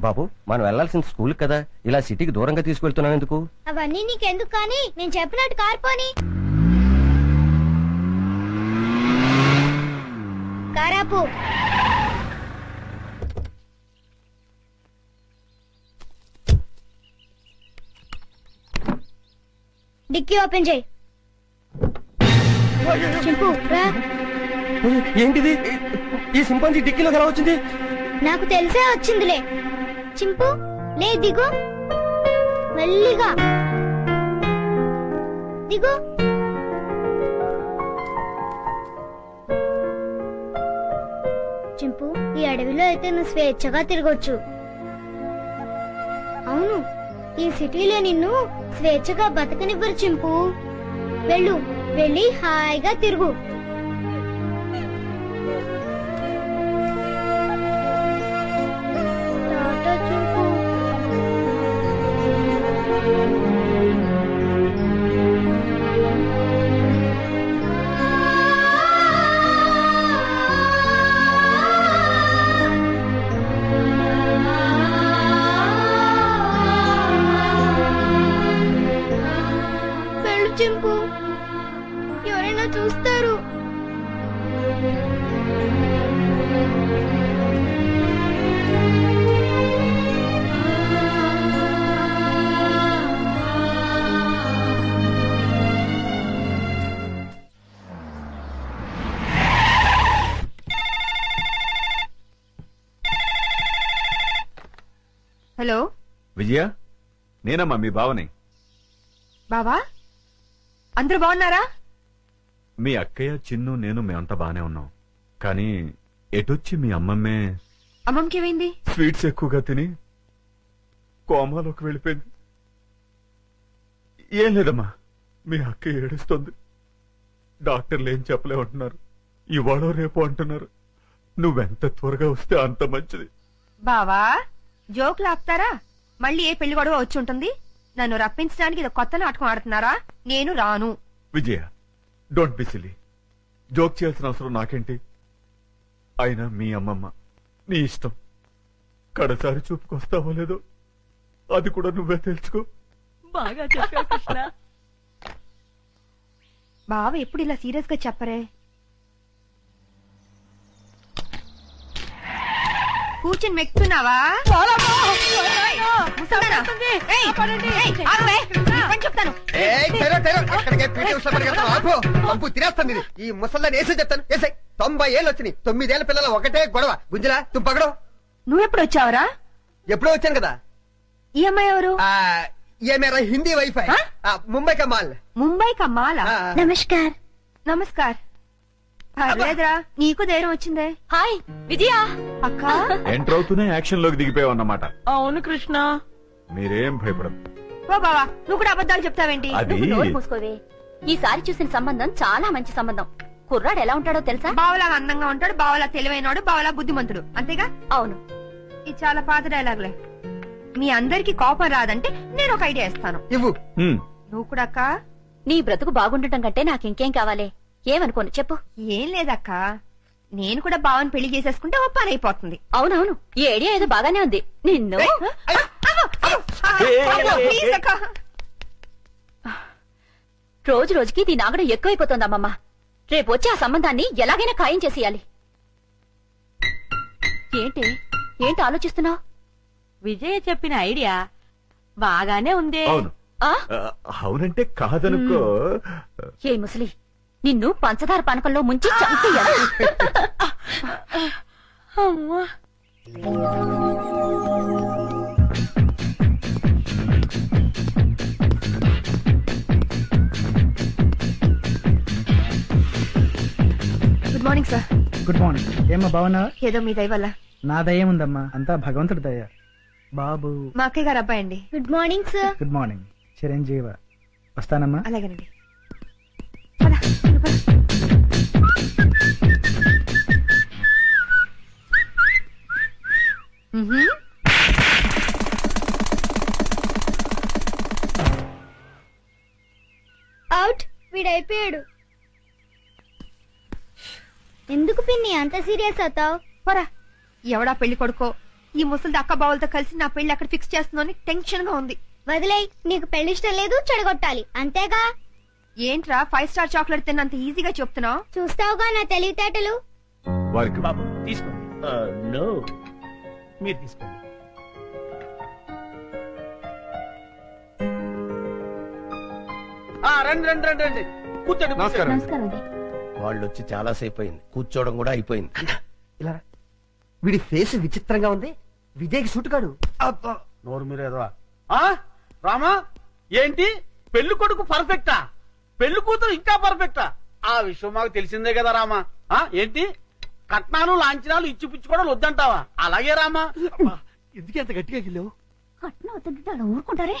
బాబు మనం వెళ్లాల్సిన స్కూల్ కదా, ఇలా సిటీకి దూరంగా తీసుకెళ్తున్నావు ఎందుకు? అవన్నీ నీకెందుకు కానీ నేను చెప్పినట్టు కార్పోని కారాపు. డిక్కీ ఓపెన్ చేయి. చింపు రా. ఏంటిది? ఈ సింపాంజీ డిక్కీలోకి ఎలా వచ్చింది? నాకు తెలిసే వచ్చిందిలే. చింపు లే, దిగు. మెల్లిగా దిగు. చింపు, ఈ అడవిలో అయితే నువ్వు స్వేచ్ఛగా తిరగొచ్చు. అవును, ఈ సిటీలో నిన్ను స్వేచ్ఛగా బతకనివ్వరు చింపు. వెళ్ళు, వెళ్ళి హాయిగా తిరుగు. టాటా చింపు. వెళ్ళు చింపు, ఎవరైనా చూస్తారు. హలో విజయ, నేనమ్మా మీ బావని. బావా, అందరూ బాగున్నారా? మీ అక్కయ్య, చిన్ను, నేను మేమంతా బానే ఉన్నాం. కానీ ఎటొచ్చి మీ అమ్మమ్మే అమ్మమ్మకి ఏమైంది? స్వీట్స్ ఎక్కువగా తిని కోమాలోకి వెళ్ళిపోయింది. ఏం లేదమ్మా, మీ అక్క ఏడుస్తుంది. డాక్టర్లు ఏం చెప్పలేమంటున్నారు. ఇవాళ రేపు అంటున్నారు. నువ్వెంత త్వరగా వస్తే అంత మంచిది. బావా, జోకులు ఆపుతారా? మళ్ళీ ఏ పెళ్లి గొడవ వచ్చి ఉంటుంది. నన్ను రప్పించడానికి ఇది కొత్త నాటకం ఆడుతున్నారా? నేను రాను. విజయ, డోంట్ బి సిల్లీ. జోక్ చేయాల్సిన అవసరం నాకేంటి? అయినా మీ అమ్మమ్మ, నీ ఇష్టం. కడసారి చూపుకొస్తావో లేదో అది కూడా నువ్వే తెలుసుకో. బాగా చెప్పావు కృష్ణ. బావ ఎప్పుడు ఇలా సీరియస్ గా చెప్పరే. కూర్చొని మెక్కుతున్నావా? చెప్తాను. ఈ ముసల్దాన్ని వేసే చెప్తాను. వేసే 90 ఏళ్ళు వచ్చినాయి. 9 ఏళ్ల పిల్లల ఒకటే గొడవ. గుంజలా తుంపగడం. నువ్వెప్పుడు వచ్చావరా? ఎప్పుడో వచ్చాను కదా. ఈ అమ్మాయి ఎవరు? ये मेरा हिंदी वाईफाई मुंबई का माल. ముంబై కా మాలా? నమస్కార్. నమస్కార్. పర్లేదురా, నీకు ధైర్యం వచ్చిందే. హాయ్ విజయ. అక్క, ఎంటర్ అవుతూనే యాక్షన్ లోకి దిగిపోయావన్నమాట. అవును కృష్ణ. మీరేం భయపడదు. ఓ బావా, నువ్వు కూడా అబద్ధాలు చెప్తావేంటి? అది నోరు మూసుకోవే. ఈసారి చూసిన సంబంధం చాలా మంచి సంబంధం. కుర్రాడు ఎలా ఉంటాడో తెలుసా? బావలా అందంగా ఉంటాడు, బావలా తెలివైనడు, బావలా బుద్ధిమంతుడు. అంతేగా? అవును. ఇది చాలా పాత డైలాగులే. మీ అందరికి కోపం రాదంటే నేను ఒక ఐడియా ఇస్తాను. ఇవ్వు. నువ్వు కూడా అక్క. నీ బ్రతుకు బాగుండటం కంటే నాకింకేం కావాలి? ఏమనుకోను చెప్పు. ఏం లేదక్క, నేను కూడా బావని పెళ్లి చేసేసుకుంటే ఓ పని అయిపోతుంది. అవునవును, ఈ ఐడియా ఏదో బాగానే ఉంది. నిన్ను ప్లీజ్ అక్క. రోజు రోజుకి దీని ఆగడం ఎక్కువైపోతోందమ్మమ్మ. రేపు వచ్చి ఆ సంబంధాన్ని ఎలాగైనా ఖాయం చేసేయాలి. ఏంటి ఆలోచిస్తున్నావు? విజయ చెప్పిన ఐడియా బాగానే ఉంది. అవును. అవునంటే కాదనుకో. ఏ ముసలి, నిన్ను పంచదార పానకంలో ముంచి చంపేయాలి. అమ్మా, good morning sir. Good morning. ఏమ్మా బాగున్నావా? ఏదో మీ దయ వల్ల. నా దయ ఉందమ్మా, అంతా భగవంతుడి దయ. బాబు మా అక్కయ్య గారు అబ్బాయి అండి. Good morning sir. Good morning. చిరంజీవ. వస్తానమ్మా. అలాగేనండి. అవుట్. వీడైపోయాడు. ఎందుకు పిన్ని అంత సీరియస్ అవుతావు? పోరా, ఎవడా పెళ్లి కొడుకో ఈ ముసలి అక్క బావులతో కలిసి నా పెళ్లి అక్కడ ఫిక్స్ చేస్తుందని టెన్షన్ గా ఉంది. వదిలేయ్, నీకు పెళ్లి ఇష్టం లేదు, చెడగొట్టాలి అంతేగా. ఏంట్రా 5 స్టార్ చాక్లెట్ తిన్నంత ఈజీగా చెప్తున్నావు? చూస్తావుగా నా తెలివితేటలు. వారికి బాబు తీసుకోండి. నో, మీరు తీసుకోండి. రండి రండి రండి రండి, కూర్చోండి. నమస్కారం. నమస్కారం అండి. వాళ్ళు వచ్చి చాలా సేపు అయింది, కూర్చోవడం కూడా అయిపోయింది. ఇలా రా. వీడి ఫేస్ విచిత్రంగా ఉంది. విజయ్కి సూట్ కాడు. నోరు మీరేదో రామా, ఏంటి పెళ్లి కొడుకు పర్ఫెక్టా, పెళ్లి కూతురు ఇంకా పర్ఫెక్టా? ఆ విషయం మాకు తెలిసిందే కదా రామా. ఏంటి కట్నాలు లాంఛనాలు ఇచ్చి పుచ్చుకోవడం వద్దంటావా? అలాగే రామా. ఎందుకు ఎంత గట్టిగా గిల్లావు? కట్నం వద్దంటే అలా ఊరుకుంటారే.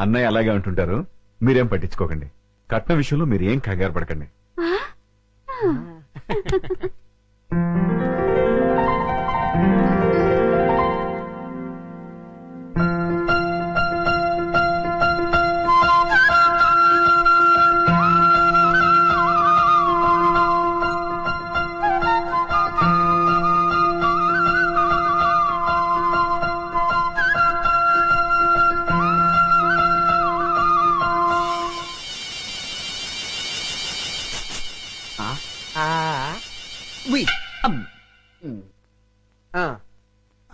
అన్నయ్య అలాగే అంటుంటారు, మీరేం పట్టించుకోకండి. కట్న విషయంలో మీరు ఏం కంగారు పడకండి.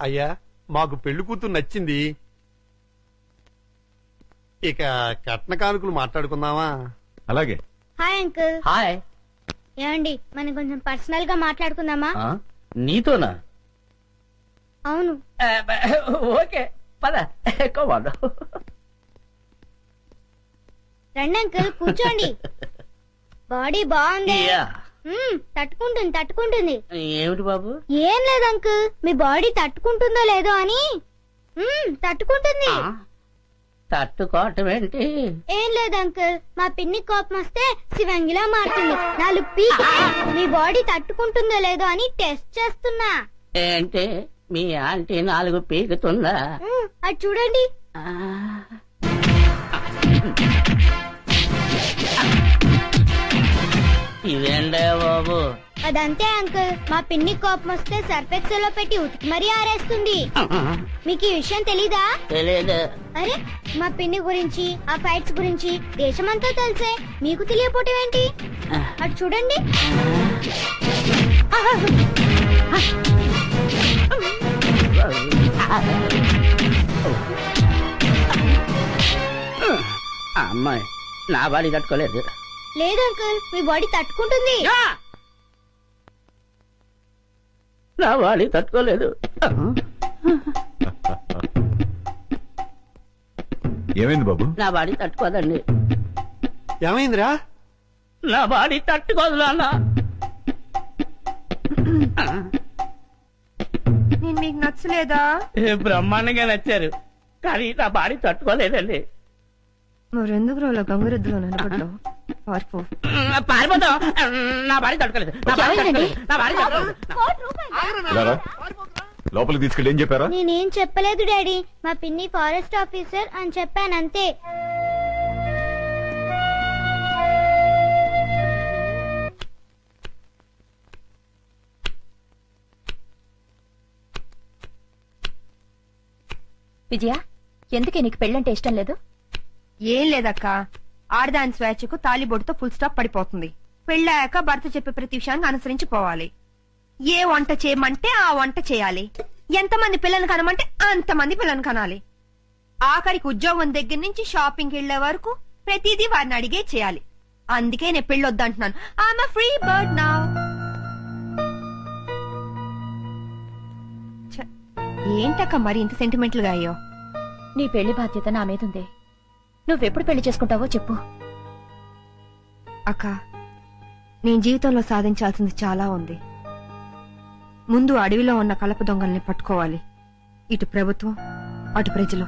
అయ్యా, మాకు పెళ్లి కూతురు నచ్చింది. ఇక కట్న కానుకలు మాట్లాడుకుందామా? అలాగే. Hi uncle. హాయ్. ఏమండి, మనం కొంచెం పర్సనల్ గా మాట్లాడుకుందామా? నీతోనా? అవును. ఓకే పద. రండి అంకుల్, కూర్చోండి. బాడీ బాగుంది. తట్టుకుంటుంది తట్టుకుంటుంది. ఏమిటి బాబు? ఏం లేదు అంకుల్, మీ బాడీ తట్టుకుంటుందో లేదో అని. తట్టుకుంటుంది. తట్టుకోవటం ఏంటి? ఏం లేదు అంకుల్, మా పిన్ని కోపం వస్తే శివంగిలా మారుతుంది. 4 పీకి మీ బాడీ తట్టుకుంటుందో లేదో అని టెస్ట్ చేస్తున్నా. ఏంటి మీ ఆంటీ 4 పీకుతుందా? అది చూడండి. ఇదేంటే బాబు? అదంతే అంకుల్, మా పిన్ని కోపం వస్తే సర్ఫెక్సల్ లో పెట్టి ఉతికి మరీ ఆరేస్తుంది. మీకు ఈ విషయం తెలీదా? తెలియదు. అరే, మా పిన్ని గురించి ఆ ఫైట్స్ గురించి దేశమంతా తెలిసే మీకు తెలియపోవటం ఏంటి? అటు చూడండి. అమ్మాయి నా బాడీ తట్టుకోలేదు. లేదు అంకుల్, మీ బాడీ తట్టుకుంటుంది. నా బాడీ తట్టుకోలేదు. ఏమైంది బాబు? నా బాడీ తట్టుకోదండి. ఏమైందిరా? నా బాడీ తట్టుకోదు నాన్న. నేను మీకు నచ్చలేదా? బ్రహ్మాండంగా నచ్చారు, కానీ నా బాడీ తట్టుకోలేదండి. మరెందుకు రోజులో గంగురెద్దులో నిలబడ్డావు? పారిపోతాం. నా బాడీ తట్టుకోలేదు. నా బాడీ తట్టుకోలేదు. నా బాడీ తట్టుకోలేదు. ఇలా రా. లోపలికి తీసుకెళ్ళి ఏం చెప్పారా? నేనేం చెప్పలేదు డాడీ, మా పిన్ని ఫారెస్ట్ ఆఫీసర్ అని చెప్పానంతే. విజయ, ఎందుకే నీకు పెళ్ళంటే ఇష్టం లేదు? ఏం లేదక్క, ఆడదాని స్వేచ్ఛకు తాలిబొట్టుతో ఫుల్ స్టాప్ పడిపోతుంది. పెళ్ళాక భర్త చెప్పే ప్రతి విషయాన్ని అనుసరించి పోవాలి. ఏ వంట చేయమంటే ఆ వంట చేయాలి. ఎంతమంది పిల్లల్ని కనమంటే అంతమంది పిల్లల్ని కనాలి. ఆఖరికి ఉద్యోగం దగ్గర నుంచి షాపింగ్ వెళ్లే వరకు ప్రతిదీ వారిని అడిగే చేయాలి. అందుకే నేను పెళ్లి వద్దంటున్నాను. I'm a free bird now. ఏంటక్క మరి ఇంత సెంటిమెంటల్ గా అయ్యో? నీ పెళ్లి బాధ్యత నా మీదుంది. నువ్వెప్పుడు పెళ్లి చేసుకుంటావో చెప్పు. అక్క, నేను జీవితంలో సాధించాల్సింది చాలా ఉంది. ముందు అడవిలో ఉన్న కలప దొంగల్ని పట్టుకోవాలి. ఇటు ప్రభుత్వం, అటు ప్రజలు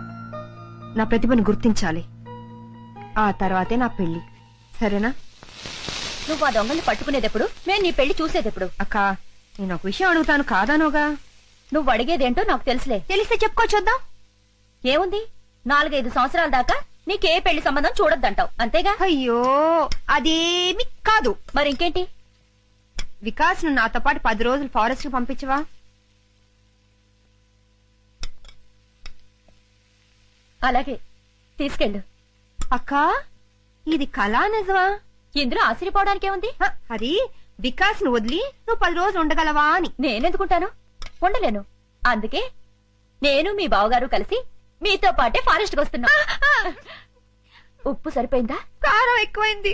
నా ప్రతిభను గుర్తించాలి. ఆ తర్వాతే నా పెళ్లి. సరేనా? నువ్వు ఆ దొంగల్ని పట్టుకునేదెప్పుడు, మేము నీ పెళ్లి చూసేదెప్పుడు? అక్క, నేను ఒక విషయం అడుగుతాను, కాదానోగా? నువ్వు అడిగేదేంటో నాకు తెలుసులే. తెలిస్తే చెప్పుకోవచ్చుద్దాం. ఏముంది, 4-5 సంవత్సరాల దాకా నీకే పెళ్లి సంబంధం చూడొద్దంటావు, అంతేగా? అయ్యో, అదేమి కాదు. మరింకేంటి? వికాస్ ను నాతో పాటు 10 రోజులు ఫారెస్ట్ కి పంపించవా? అలాగే తీసుకెళ్ళు. అక్క ఇది కళా నిజమా? ఇందులో ఆశ్చర్యపోవడానికే ఉంది. అది వికాస్ ను వదిలి నువ్వు 10 రోజులు ఉండగలవా అని. నేనెందుకుంటాను, ఉండలేను. అందుకే నేను మీ బావగారు కలిసి మీతో పాటే ఫారెస్ట్ కి వస్తున్నా. ఉప్పు సరిపోయిందా? కారం ఎక్కువైంది.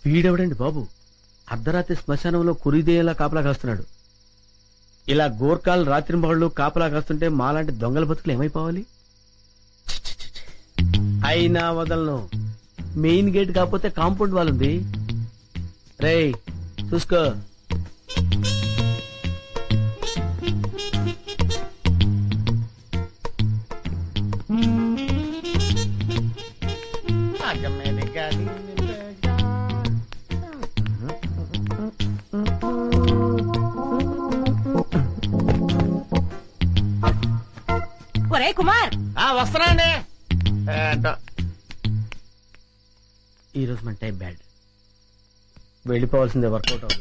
వీడెవడండి బాబు అర్ధరాత్రి శ్మశానంలో కురిదేలా కాపలా కాస్తున్నాడు? ఇలా గోర్ఖాలు రాత్రింబగళ్ళు కాపలా కాస్తుంటే మాలాంటి దొంగల బతుకులు ఏమైపోవాలి? ఛీ, ఛీ, ఛీ, ఛీ. అయినా వదలను. మెయిన్ గేట్ కాకపోతే కాంపౌండ్ వాళ్ళుంది. రేయ్ చూసుకో. ఒరే కుమార్, వస్తున్నాండి. ఈ రోజు మన టైం బ్యాడ్. వెళ్ళిపోవాల్సిందే, వర్కౌట్ అవ్వదు.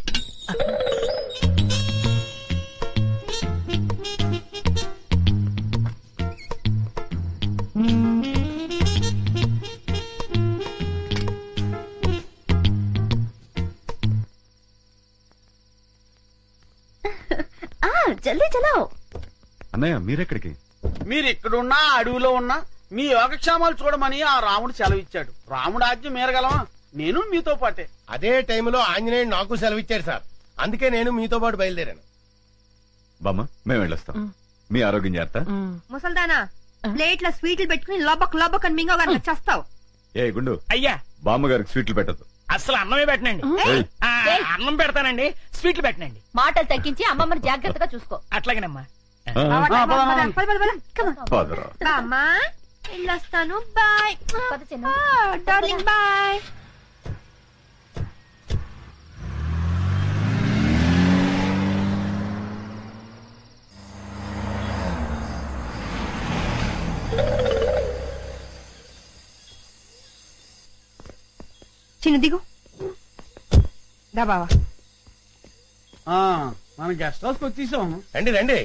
జల్దీ చలో. అన్నయ్య మీరెక్కడికి? మీరు ఇక్కడున్నా అడవిలో ఉన్నా మీ యోగక్షేమాలు చూడమని ఆ రాముడు సెలవిచ్చాడు. రాముడు ఆజ్ఞ మేరగలమా? నేను మీతో పాటే. అదే టైంలో ఆంజనేయుడు నాకు సెలవిచ్చాడు సార్. అందుకే నేను మీతో పాటు బయలుదేరాను. బామ్మ మేము వెళ్ళొస్తాం. మీ ఆరోగ్యం జాగ్రత్త. ముసల్దానా ప్లేట్ల స్వీట్లు పెట్టుకుని లోబక్ లోబక్ అని మింగో గారు చేస్తావు. ఏ గుండు, అయ్యా బామ్మగారికి స్వీట్లు పెట్టద్దు. అసలు అన్నమే పెట్టనండి. ఏయ్, అన్నం పెడతానండి, స్వీట్లు పెట్టనండి. మాటలు తగ్గించి అమ్మమ్మని జాగ్రత్తగా చూసుకో. అట్లాగేనమ్మా. పదరా. బామ్మా వెళ్ళొస్తాను. బాయ్ పద చిన్న. Darling, bye. చిన్న దిగు. దా బావా. మనం గెస్ట్ హౌస్ కి వచ్చేసాము. రండి రండి.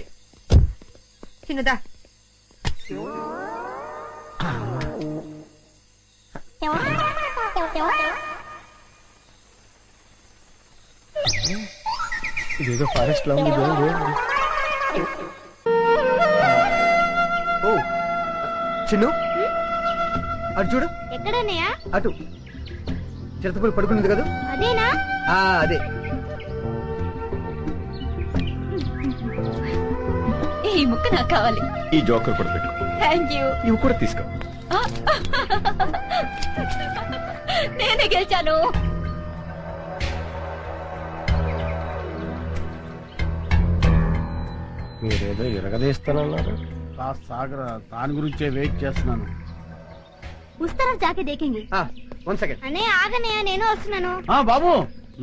చిన్నదా. ఇదేదో ఫారెస్ట్ లో ఉంది. ఓ చిన్ను అటు చూడు. ఎక్కడన్నయ్యా? అటు చిరతపులు పడుకున్నది కదా. అదేనా? అదే. ఈ ముక్క నాకు కావాలి. ఈ జోకర్ కూడా పెట్టు. Thank you. ఇవి కూడా తీసుకో. నేనే గెలిచాను. మీరేదో ఇరగదీస్తానన్నారు. కాస్త సాగరా, దాని గురించే వెయిట్ చేస్తున్నాను. ఉస్తారా జాకే దేకేంగి. 1 సెకండ్. అన్నయ్య ఆగన్నయ్య, నేను వస్తున్నాను. బాబు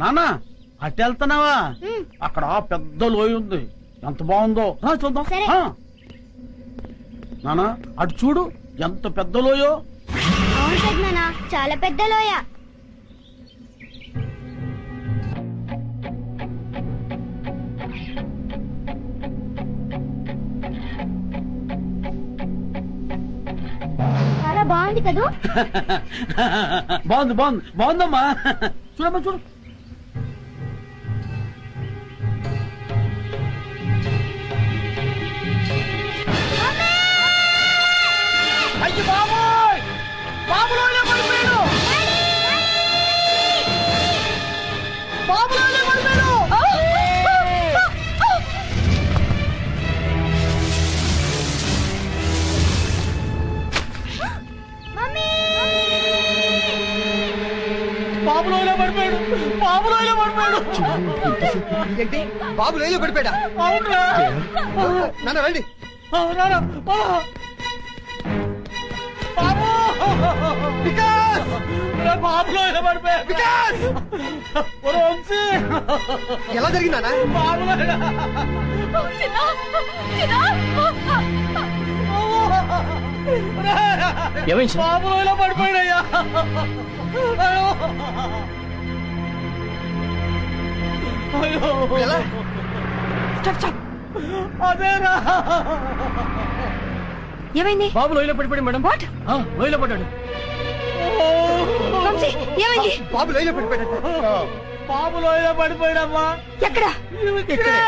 నాన్న అటు వెళ్తున్నావా? ఉమ్. అక్కడ పెద్ద లోయ ఉంది, ఎంత బాగుందో. చూద్దాం. సరే. నానా అటు చూడు, ఎంత పెద్ద లోయో. అవును పెద్దనాన్న, చాలా పెద్ద లోయ. చాలా బాగుంది కదూ. బాగుంది బాగుంది బాగుందమ్మా. చూడమ్మా చూడు. అయ్యి బాబోయ్, బాబులోనే పడిపోయాడు. బాబులోనే పడిపోయాడు. బాబులోనే పడిపోయాడు. బాబులోనే పడిపోయాడు. ఏంటి బాబు లోయలో పడిపోయాడా? అవునరా? నాన్న రండి. బాబు వికాస్, బాబులోనే పడిపోయాడు. వికాస్ ఎలా జరిగిందా? బాబులోనే బాబులోనే పడిపోయాడయ్యా. ఎలా? Stop stop. అదేరా. ఏమైంది బాబు లోయలో పడిపోయాడు మేడం. వాట్ లోయలో పడ్డాడు. వంశీ, ఏమైంది బాబు లోయలో పడిపోయాడు. బాబు లోయలో పడిపోయాడమ్మా. ఎక్కడ ఇక్కడే.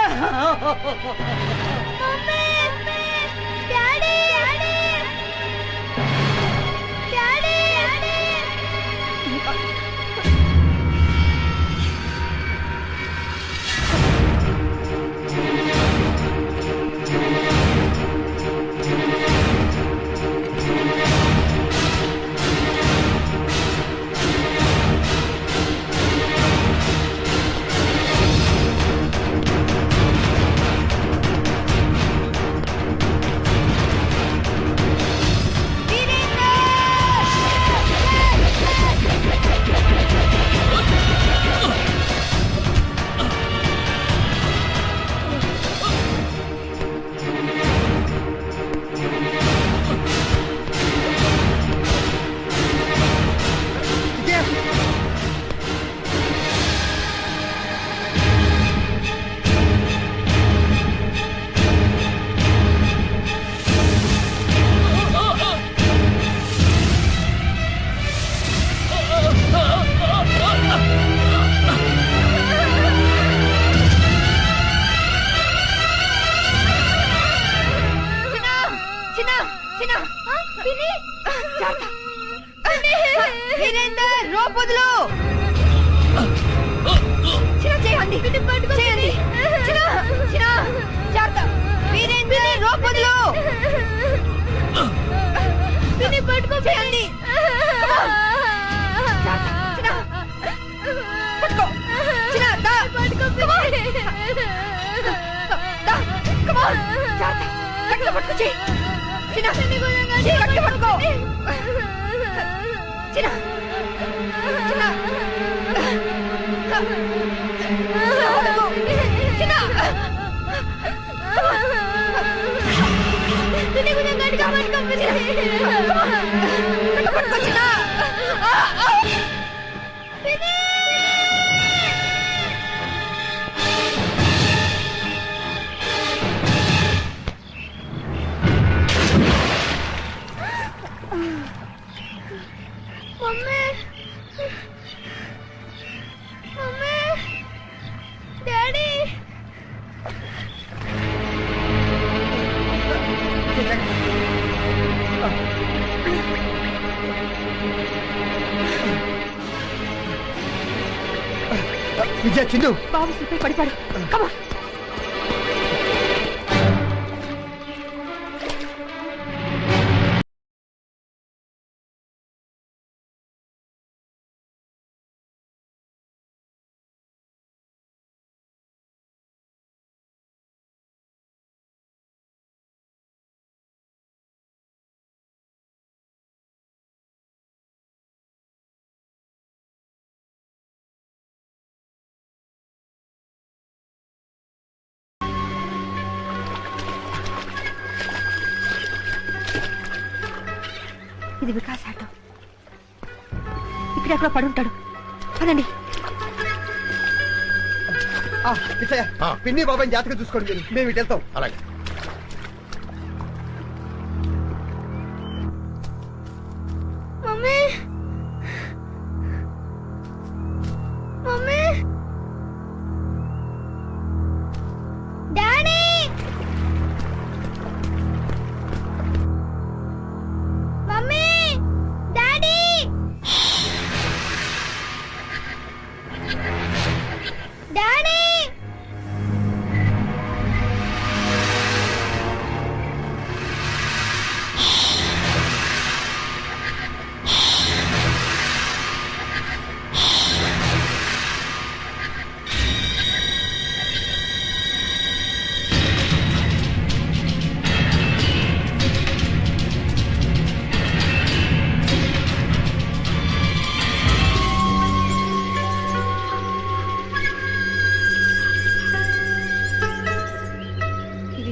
వీరేందర్ రోపొదులు చేయండి చేయండి వీరేందర్ రోపొదులు పట్టుకో చేయండి పట్టుకో పట్టుకో చిన్న పట్టుకో చిన్న చిన్న విజయ చిన్ను బాబు స్లిప్ పడిపాడు. కమా ఇది వికాస్ ఆటో. ఇక్కడెక్కడ పడుంటాడు. పదండి. విజయ పిన్ని బాబాయ్ జాతక చూసుకోండి మీరు. మేము ఇటు వెళ్తాం. అలాగే. Mummy mummy daddy mummy daddy daddy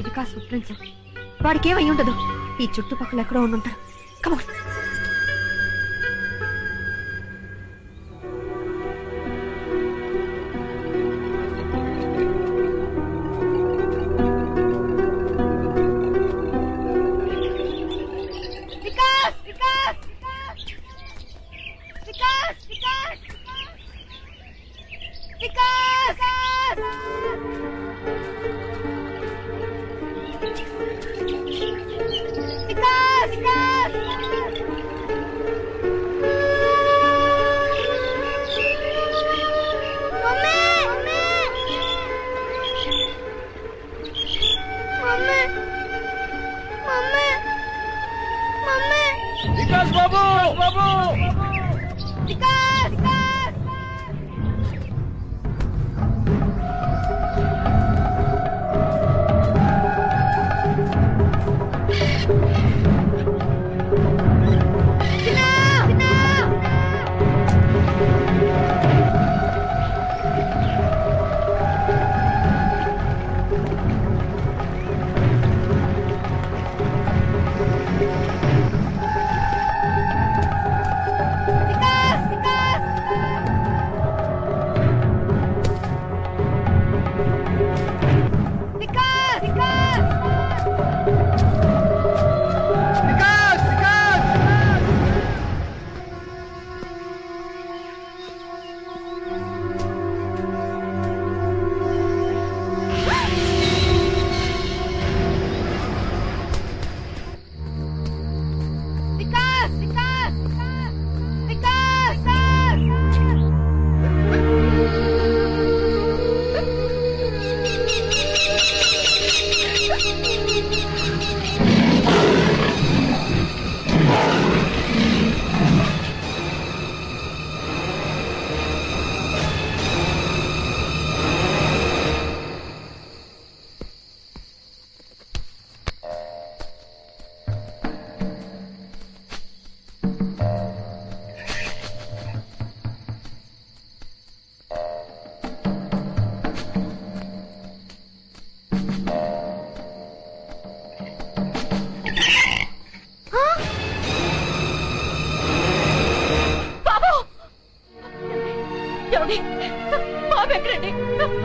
Vikas foot prints. వాడికి ఏమై ఉండదు. ఈ చుట్టుపక్కల ఎక్కడో ఉండుంటారు. కమాన్. మమ్మీ మమ్మీ మమ్మీ వికాస్ బాబు బాబు వికాస్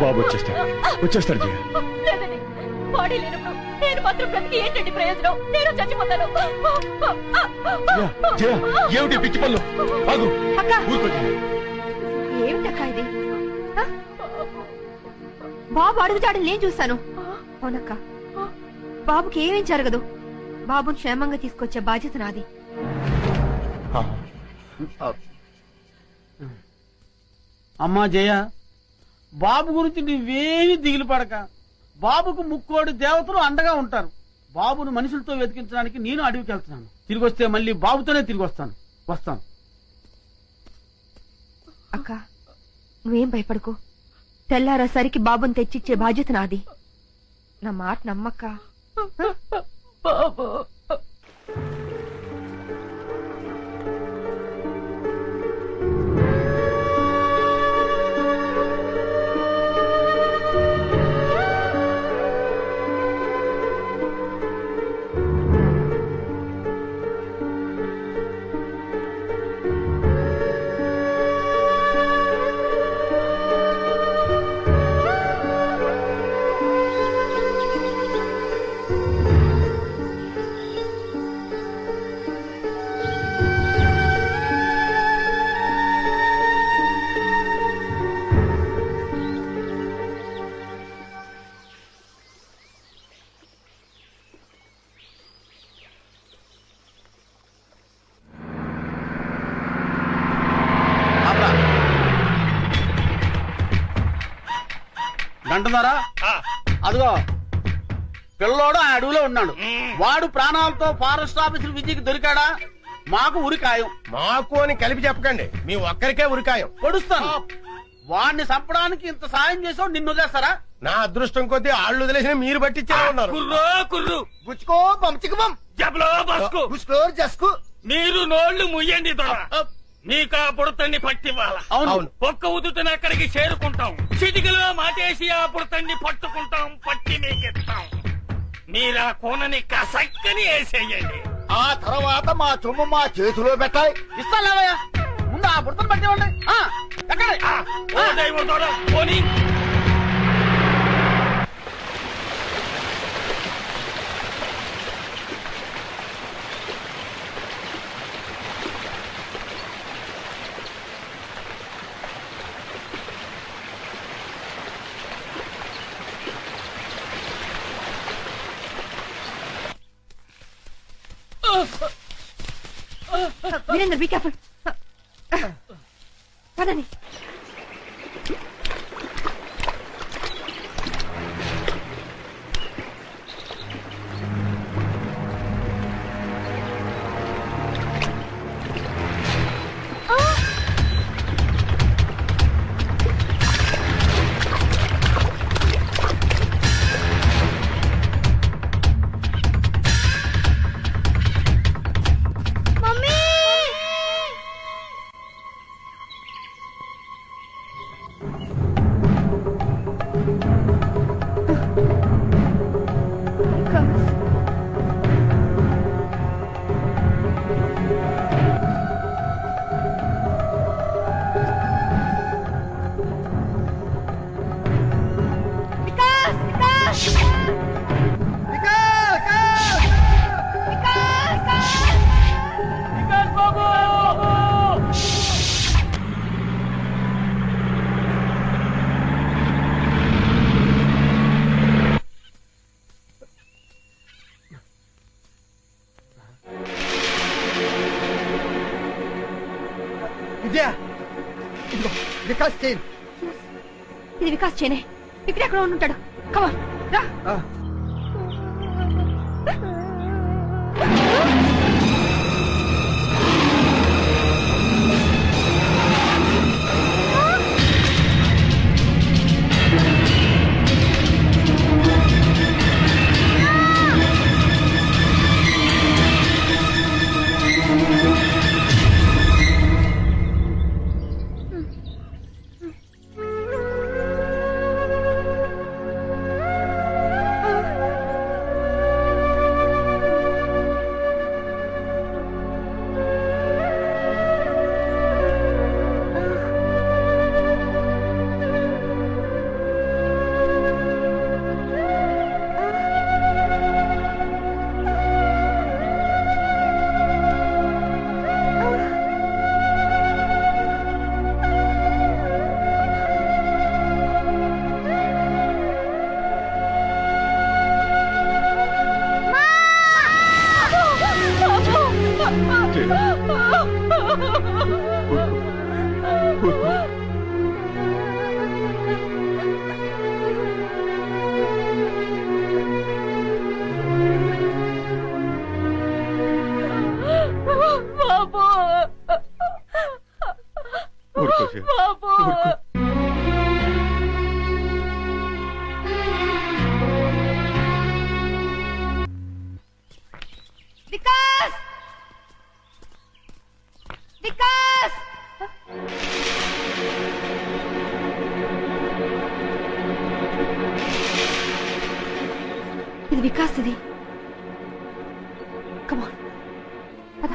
బాబు వచ్చేస్తాడు జయ. లేదండి, బాడీ లేనప్పుడు నేను మాత్రం బ్రతికి ఏంటండి ప్రయోజనం? నేను చచ్చిపోతాను. జయ, ఏమిటి పిచ్చి పనులు? ఆగు. ఊరుకో జయ. ఏమిటక్కా ఇది? బాబు అడుగుతాడని నేను చూశాను. అవునక్క, బాబుకి ఏమేం జరగదు. బాబుని క్షేమంగా తీసుకొచ్చే బాధ్యత నాది. అమ్మా జయ, బాబు గురించి నువ్వేమీ దిగులు పడక. బాబుకు ముక్కోడి దేవతలు అండగా ఉంటారు. బాబును మనుషులతో వెతికించడానికి నేను అడవికి వెళ్తున్నాను. తిరిగి వస్తే మళ్ళీ బాబుతోనే తిరిగి వస్తాను. అక్క, నువ్వేం భయపడకు. తెల్లారేసరికి బాబుని తెచ్చిచ్చే బాధ్యత నాది. నా మాట నమ్మక్క. బాబు అంటున్నారా? అదిగో పిల్లోడు ఆ అడవిలో ఉన్నాడు. వాడు ప్రాణాలతో ఫారెస్ట్ ఆఫీసర్ విజయ్కి దొరికాడా? మాకు ఉరికాయం. మాకు అని కలిపి చెప్పకండి, మీ ఒక్కరికే ఉరికాయం. పొడుస్తాను. వాడిని చంపడానికి ఇంత సాయం చేసావు, నిన్ను వదిలేస్తారా? నా అదృష్టం కొద్దీ ఆళ్ళు వదిలేసిన మీరు పట్టించేలా ఉన్నారు. గుచ్చుకో పంచికమం జస్కు మీరు నోళ్లు ముయ్యండి దొర. నీకా బుడతన్ని పట్టివ్వాల. అవును. ఒక్క ఉదుటన అక్కడికి చేరుకుంటాం. చిటికలో మాటేసి ఆ బుడతన్ని పట్టుకుంటాం, పట్టి మీకిస్తాం. మీరా కోనని కసక్కని వేసేయండి. ఆ తర్వాత మా సొమ్ము మా చేతిలో పెట్టాలి. ఇస్తాలేవయ్యా, ముందు ఆ బుడతను పట్టేవాడి. ఓ దైవం దొర పోనీ. Virendra, be careful. పదండి. విజయ ఇదిగో వికాస్ చైన్. ఇది వికాస్ చేనే. ఇక్కడ ఎక్కడ ఉంటాడు? కమా రా. వికాస్ వికాస్ ఇది వికాస్. ఇది కమాన్ పద.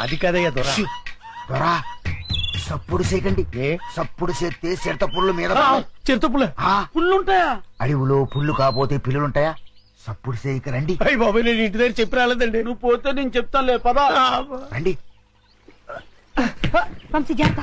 అది కదయ్యా దొరా. దొరా సప్పుడు చేయకండి. సప్పుడు చేస్తే చిరత పుల్లు మీద చిరుత పుల్ల పుల్లుంటాయా? అడవిలో పుల్లు కాకపోతే పిల్లులుంటాయా? సప్పుడు చేయక రండి. అయ్యి బాబాయ్ నేను ఇంటి దగ్గర చెప్పి రాలేదండి. నువ్వు పోతే నేను చెప్తానులే పదా. రండి. వంశీ జాగ్రత్త.